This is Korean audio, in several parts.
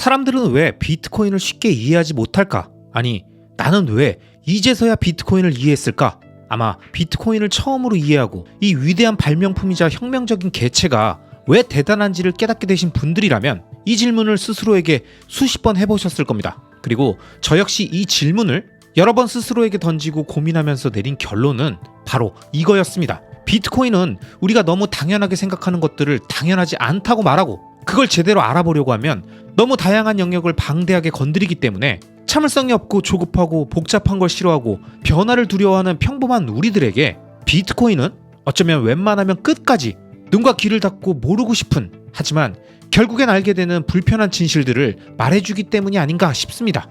사람들은 왜 비트코인을 쉽게 이해하지 못할까? 아니, 나는 왜 이제서야 비트코인을 이해했을까? 아마 비트코인을 처음으로 이해하고 이 위대한 발명품이자 혁명적인 개체가 왜 대단한지를 깨닫게 되신 분들이라면 이 질문을 스스로에게 수십 번 해보셨을 겁니다. 그리고 저 역시 이 질문을 여러 번 스스로에게 던지고 고민하면서 내린 결론은 바로 이거였습니다. 비트코인은 우리가 너무 당연하게 생각하는 것들을 당연하지 않다고 말하고 그걸 제대로 알아보려고 하면 너무 다양한 영역을 방대하게 건드리기 때문에 참을성이 없고 조급하고 복잡한 걸 싫어하고 변화를 두려워하는 평범한 우리들에게 비트코인은 어쩌면 웬만하면 끝까지 눈과 귀를 닫고 모르고 싶은, 하지만 결국엔 알게 되는 불편한 진실들을 말해주기 때문이 아닌가 싶습니다.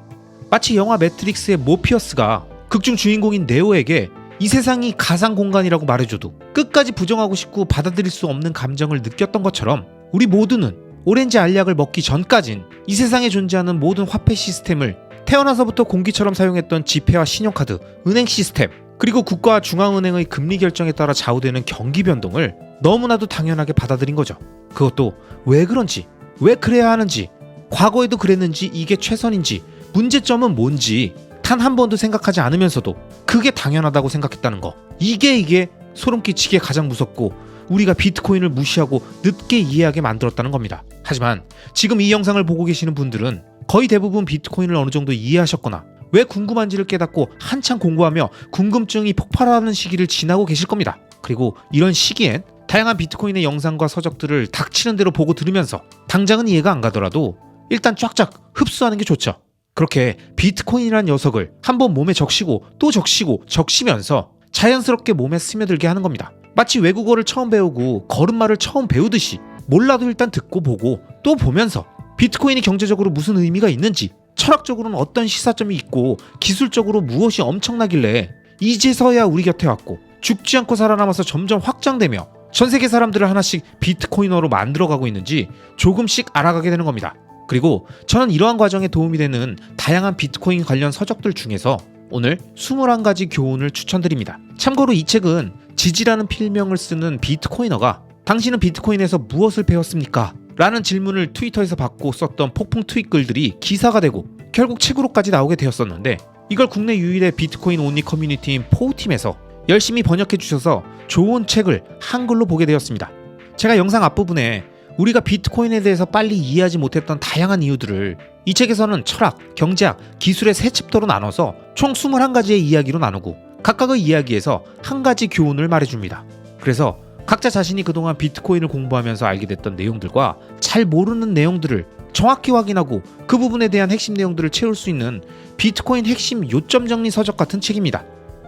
마치 영화 매트릭스의 모피어스가 극중 주인공인 네오에게 이 세상이 가상 공간이라고 말해줘도 끝까지 부정하고 싶고 받아들일 수 없는 감정을 느꼈던 것처럼 우리 모두는 오렌지 알약을 먹기 전까진 이 세상에 존재하는 모든 화폐 시스템을 태어나서부터 공기처럼 사용했던 지폐와 신용카드, 은행 시스템, 그리고 국가와 중앙은행의 금리 결정에 따라 좌우되는 경기 변동을 너무나도 당연하게 받아들인 거죠. 그것도 왜 그런지, 왜 그래야 하는지, 과거에도 그랬는지 이게 최선인지, 문제점은 뭔지 단 한 번도 생각하지 않으면서도 그게 당연하다고 생각했다는 거. 이게 소름 끼치게 가장 무섭고 우리가 비트코인을 무시하고 늦게 이해하게 만들었다는 겁니다. 하지만 지금 이 영상을 보고 계시는 분들은 거의 대부분 비트코인을 어느 정도 이해하셨거나 왜 궁금한지를 깨닫고 한창 공부하며 궁금증이 폭발하는 시기를 지나고 계실 겁니다. 그리고 이런 시기엔 다양한 비트코인의 영상과 서적들을 닥치는 대로 보고 들으면서 당장은 이해가 안 가더라도 일단 쫙쫙 흡수하는 게 좋죠. 그렇게 비트코인이라는 녀석을 한번 몸에 적시고 또 적시면서 자연스럽게 몸에 스며들게 하는 겁니다. 마치 외국어를 처음 배우고 걸음마를 처음 배우듯이 몰라도 일단 듣고 보고 또 보면서 비트코인이 경제적으로 무슨 의미가 있는지, 철학적으로는 어떤 시사점이 있고 기술적으로 무엇이 엄청나길래 이제서야 우리 곁에 왔고 죽지 않고 살아남아서 점점 확장되며 전 세계 사람들을 하나씩 비트코이너로 만들어가고 있는지 조금씩 알아가게 되는 겁니다. 그리고 저는 이러한 과정에 도움이 되는 다양한 비트코인 관련 서적들 중에서 오늘 21가지 교훈을 추천드립니다. 참고로 이 책은 지지라는 필명을 쓰는 비트코이너가 당신은 비트코인에서 무엇을 배웠습니까? 라는 질문을 트위터에서 받고 썼던 폭풍 트윗 글들이 기사가 되고 결국 책으로까지 나오게 되었었는데, 이걸 국내 유일의 비트코인 온리 커뮤니티인 포우팀에서 열심히 번역해 주셔서 좋은 책을 한글로 보게 되었습니다. 제가 영상 앞부분에 우리가 비트코인에 대해서 빨리 이해하지 못했던 다양한 이유들을 이 책에서는 철학, 경제학, 기술의 세 챕터로 나눠서 총 21가지의 이야기로 나누고 각각의 이야기에서 한 가지 교훈을 말해줍니다. 그래서 각자 자신이 그동안 비트코인을 공부하면서 알게 됐던 내용들과 잘 모르는 내용들을 정확히 확인하고 그 부분에 대한 핵심 내용들을 채울 수 있는 비트코인 핵심 요점 정리 서적 같은 책입니다.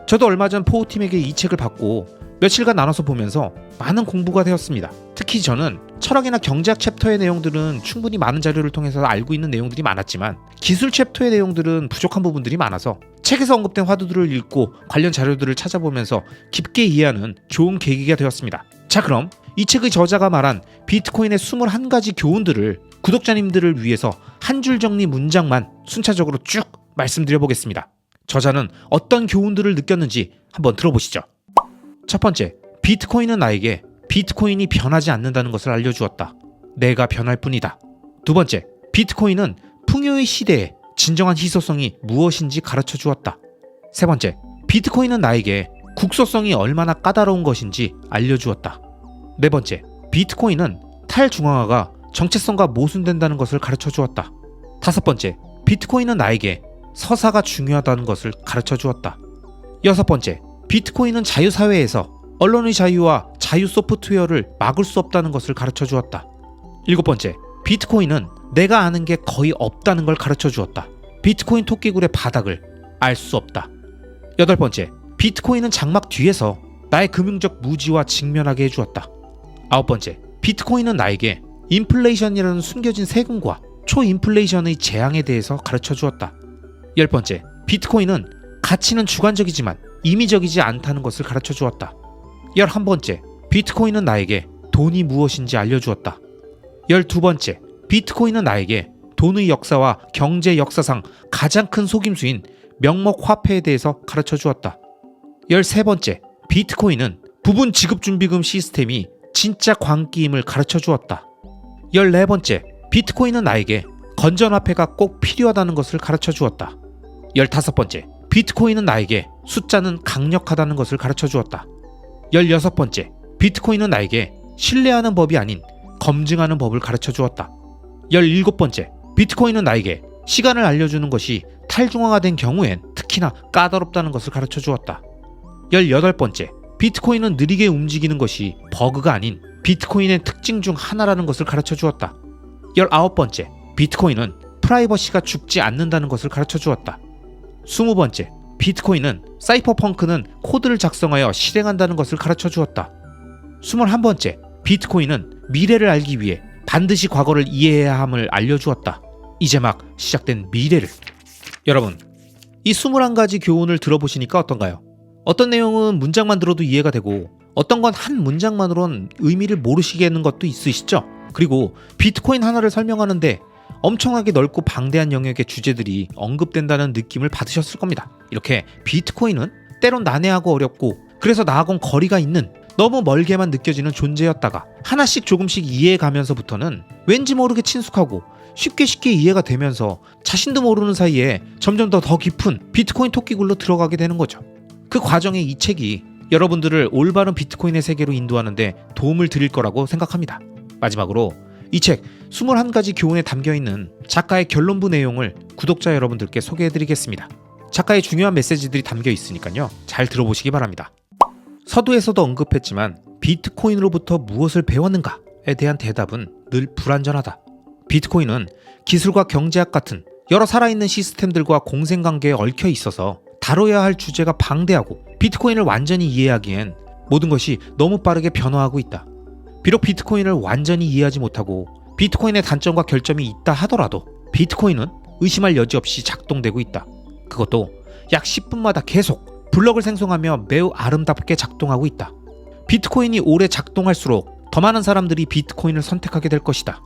저도 얼마 전 포우팀에게 이 책을 받고 며칠간 나눠서 보면서 많은 공부가 되었습니다. 특히 저는 철학이나 경제학 챕터의 내용들은 충분히 많은 자료를 통해서 알고 있는 내용들이 많았지만 기술 챕터의 내용들은 부족한 부분들이 많아서 책에서 언급된 화두들을 읽고 관련 자료들을 찾아보면서 깊게 이해하는 좋은 계기가 되었습니다. 자, 그럼 이 책의 저자가 말한 비트코인의 21가지 교훈들을 구독자님들을 위해서 한 줄 정리 문장만 순차적으로 쭉 말씀드려보겠습니다. 저자는 어떤 교훈들을 느꼈는지 한번 들어보시죠. 첫 번째, 비트코인은 나에게 비트코인이 변하지 않는다는 것을 알려주었다. 내가 변할 뿐이다. 두 번째, 비트코인은 풍요의 시대에 진정한 희소성이 무엇인지 가르쳐 주었다. 세 번째, 비트코인은 나에게 국소성이 얼마나 까다로운 것인지 알려주었다. 네 번째, 비트코인은 탈중앙화가 정체성과 모순된다는 것을 가르쳐 주었다. 다섯 번째, 비트코인은 나에게 서사가 중요하다는 것을 가르쳐 주었다. 여섯 번째, 비트코인은 자유사회에서 언론의 자유와 자유 소프트웨어를 막을 수 없다는 것을 가르쳐 주었다. 일곱 번째, 비트코인은 내가 아는 게 거의 없다는 걸 가르쳐 주었다. 비트코인 토끼굴의 바닥을 알 수 없다. 여덟 번째, 비트코인은 장막 뒤에서 나의 금융적 무지와 직면하게 해주었다. 아홉 번째, 비트코인은 나에게 인플레이션이라는 숨겨진 세금과 초인플레이션의 재앙에 대해서 가르쳐 주었다. 열 번째, 비트코인은 가치는 주관적이지만 임의적이지 않다는 것을 가르쳐 주었다. 11번째, 비트코인은 나에게 돈이 무엇인지 알려주었다. 12번째, 비트코인은 나에게 돈의 역사와 경제 역사상 가장 큰 속임수인 명목 화폐에 대해서 가르쳐 주었다. 13번째, 비트코인은 부분 지급준비금 시스템이 진짜 광기임을 가르쳐 주었다. 14번째, 비트코인은 나에게 건전화폐가 꼭 필요하다는 것을 가르쳐 주었다. 15번째, 비트코인은 나에게 숫자는 강력하다는 것을 가르쳐 주었다. 16번째, 비트코인은 나에게 신뢰하는 법이 아닌 검증하는 법을 가르쳐 주었다. 17번째, 비트코인은 나에게 시간을 알려주는 것이 탈중앙화된 경우엔 특히나 까다롭다는 것을 가르쳐 주었다. 18번째, 비트코인은 느리게 움직이는 것이 버그가 아닌 비트코인의 특징 중 하나라는 것을 가르쳐 주었다. 19번째, 비트코인은 프라이버시가 죽지 않는다는 것을 가르쳐 주었다. 20번째, 비트코인은 사이퍼펑크는 코드를 작성하여 실행한다는 것을 가르쳐 주었다. 21번째, 비트코인은 미래를 알기 위해 반드시 과거를 이해해야 함을 알려주었다. 이제 막 시작된 미래를. 여러분, 이 21가지 교훈을 들어보시니까 어떤가요? 어떤 내용은 문장만 들어도 이해가 되고 어떤 건 한 문장만으론 의미를 모르시겠는 것도 있으시죠? 그리고 비트코인 하나를 설명하는데 엄청나게 넓고 방대한 영역의 주제들이 언급된다는 느낌을 받으셨을 겁니다. 이렇게 비트코인은 때론 난해하고 어렵고 그래서 나하고는 거리가 있는 너무 멀게만 느껴지는 존재였다가 하나씩 조금씩 이해해가면서부터는 왠지 모르게 친숙하고 쉽게 이해가 되면서 자신도 모르는 사이에 점점 더 깊은 비트코인 토끼굴로 들어가게 되는 거죠. 그 과정에 이 책이 여러분들을 올바른 비트코인의 세계로 인도하는데 도움을 드릴 거라고 생각합니다. 마지막으로 이 책 21가지 교훈에 담겨있는 작가의 결론부 내용을 구독자 여러분들께 소개해드리겠습니다. 작가의 중요한 메시지들이 담겨 있으니까요. 잘 들어보시기 바랍니다. 서두에서도 언급했지만 비트코인으로부터 무엇을 배웠는가에 대한 대답은 늘 불완전하다. 비트코인은 기술과 경제학 같은 여러 살아있는 시스템들과 공생관계에 얽혀 있어서 다뤄야 할 주제가 방대하고 비트코인을 완전히 이해하기엔 모든 것이 너무 빠르게 변화하고 있다. 비록 비트코인을 완전히 이해하지 못하고 비트코인의 단점과 결점이 있다 하더라도 비트코인은 의심할 여지 없이 작동되고 있다. 그것도 약 10분마다 계속 블럭을 생성하며 매우 아름답게 작동하고 있다. 비트코인이 오래 작동할수록 더 많은 사람들이 비트코인을 선택하게 될 것이다.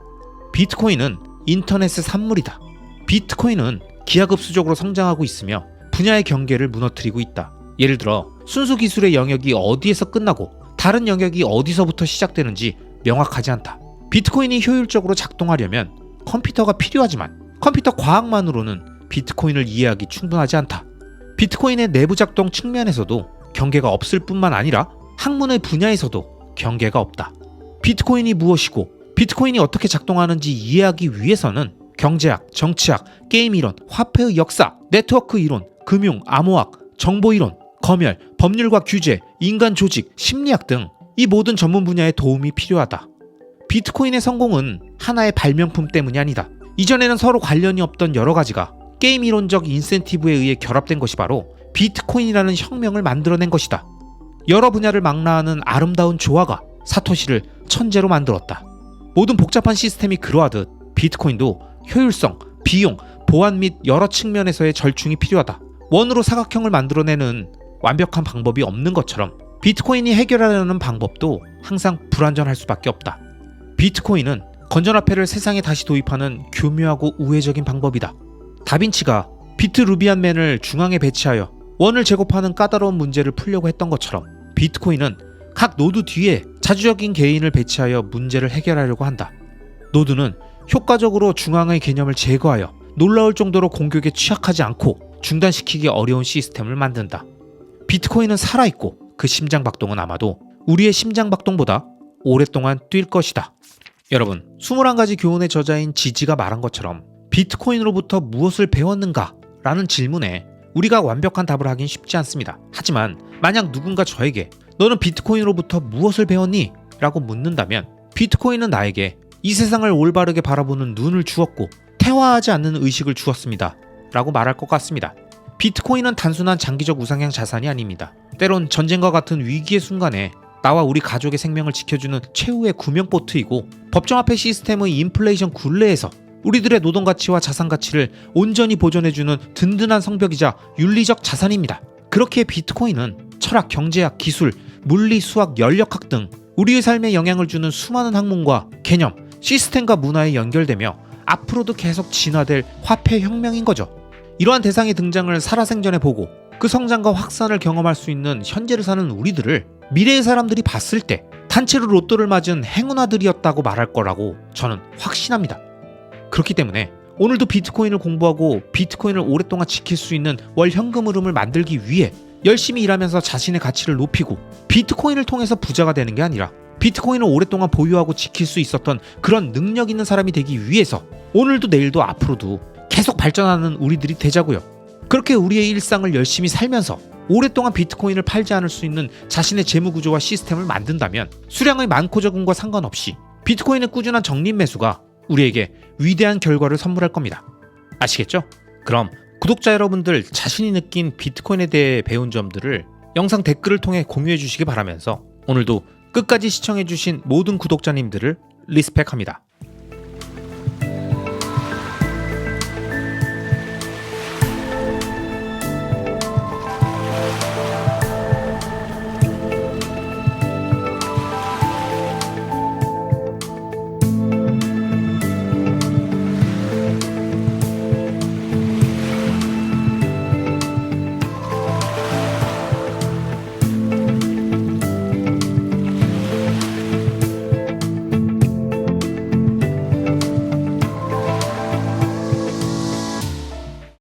비트코인은 인터넷의 산물이다. 비트코인은 기하급수적으로 성장하고 있으며 분야의 경계를 무너뜨리고 있다. 예를 들어 순수 기술의 영역이 어디에서 끝나고 다른 영역이 어디서부터 시작되는지 명확하지 않다. 비트코인이 효율적으로 작동하려면 컴퓨터가 필요하지만 컴퓨터 과학만으로는 비트코인을 이해하기 충분하지 않다. 비트코인의 내부 작동 측면에서도 경계가 없을 뿐만 아니라 학문의 분야에서도 경계가 없다. 비트코인이 무엇이고 비트코인이 어떻게 작동하는지 이해하기 위해서는 경제학, 정치학, 게임 이론, 화폐의 역사, 네트워크 이론, 금융, 암호학, 정보 이론, 검열, 법률과 규제, 인간 조직, 심리학 등 이 모든 전문 분야의 도움이 필요하다. 비트코인의 성공은 하나의 발명품 때문이 아니다. 이전에는 서로 관련이 없던 여러 가지가 게임 이론적 인센티브에 의해 결합된 것이 바로 비트코인이라는 혁명을 만들어낸 것이다. 여러 분야를 망라하는 아름다운 조화가 사토시를 천재로 만들었다. 모든 복잡한 시스템이 그러하듯 비트코인도 효율성, 비용, 보안 및 여러 측면에서의 절충이 필요하다. 원으로 사각형을 만들어내는 완벽한 방법이 없는 것처럼 비트코인이 해결하려는 방법도 항상 불완전할 수밖에 없다. 비트코인은 건전화폐를 세상에 다시 도입하는 교묘하고 우회적인 방법이다. 다빈치가 비트 루비안맨을 중앙에 배치하여 원을 제곱하는 까다로운 문제를 풀려고 했던 것처럼 비트코인은 각 노드 뒤에 자주적인 개인을 배치하여 문제를 해결하려고 한다. 노드는 효과적으로 중앙의 개념을 제거하여 놀라울 정도로 공격에 취약하지 않고 중단시키기 어려운 시스템을 만든다. 비트코인은 살아있고 그 심장박동은 아마도 우리의 심장박동보다 오랫동안 뛸 것이다. 여러분, 21가지 교훈의 저자인 지지가 말한 것처럼 비트코인으로부터 무엇을 배웠는가? 라는 질문에 우리가 완벽한 답을 하긴 쉽지 않습니다. 하지만 만약 누군가 저에게 너는 비트코인으로부터 무엇을 배웠니? 라고 묻는다면 비트코인은 나에게 이 세상을 올바르게 바라보는 눈을 주었고 태화하지 않는 의식을 주었습니다. 라고 말할 것 같습니다. 비트코인은 단순한 장기적 우상향 자산이 아닙니다. 때론 전쟁과 같은 위기의 순간에 나와 우리 가족의 생명을 지켜주는 최후의 구명보트이고 법정화폐 시스템의 인플레이션 굴레에서 우리들의 노동가치와 자산가치를 온전히 보존해주는 든든한 성벽이자 윤리적 자산입니다. 그렇기에 비트코인은 철학, 경제학, 기술, 물리, 수학, 연력학 등 우리의 삶에 영향을 주는 수많은 학문과 개념, 시스템과 문화에 연결되며 앞으로도 계속 진화될 화폐 혁명인 거죠. 이러한 대상의 등장을 살아생전에 보고 그 성장과 확산을 경험할 수 있는 현재를 사는 우리들을 미래의 사람들이 봤을 때 단체로 로또를 맞은 행운아들이었다고 말할 거라고 저는 확신합니다. 그렇기 때문에 오늘도 비트코인을 공부하고 비트코인을 오랫동안 지킬 수 있는 월 현금 흐름을 만들기 위해 열심히 일하면서 자신의 가치를 높이고 비트코인을 통해서 부자가 되는 게 아니라 비트코인을 오랫동안 보유하고 지킬 수 있었던 그런 능력 있는 사람이 되기 위해서 오늘도 내일도 앞으로도 계속 발전하는 우리들이 되자고요. 그렇게 우리의 일상을 열심히 살면서 오랫동안 비트코인을 팔지 않을 수 있는 자신의 재무 구조와 시스템을 만든다면 수량의 많고 적음과 상관없이 비트코인의 꾸준한 적립 매수가 우리에게 위대한 결과를 선물할 겁니다. 아시겠죠? 그럼 구독자 여러분들 자신이 느낀 비트코인에 대해 배운 점들을 영상 댓글을 통해 공유해 주시기 바라면서 오늘도 끝까지 시청해 주신 모든 구독자님들을 리스펙합니다.